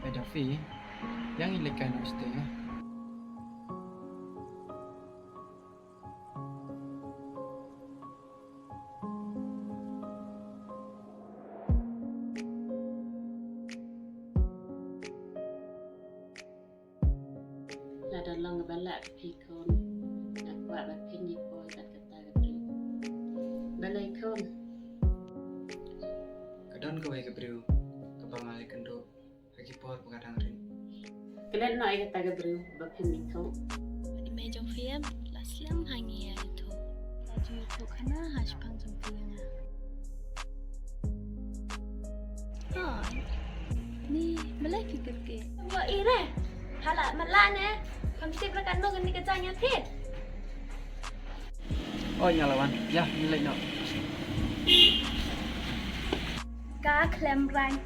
Ada Phi yang ilekan ustaz. Là đàn lòng bán lại phi con là quả bà pin nhịp bò đặt cái tay gặp rượu bà lấy con Kadon ko ay kabriw kapamalik kando hagipot pagkatang rin. cái đàn nói cái tay gặp rượu bà pin nhịp con Di Mei Shano Phi là slam hangi ya itu. Laju itu kana hash pang jumpianga. Oh, ni malai fikir ke. Vợ ý này, hay là mặt lan nè, không tiếp ra cán nô cái này cái trang nhà thiết. Oh yang lawan, ya nilai no. Cá clam rang.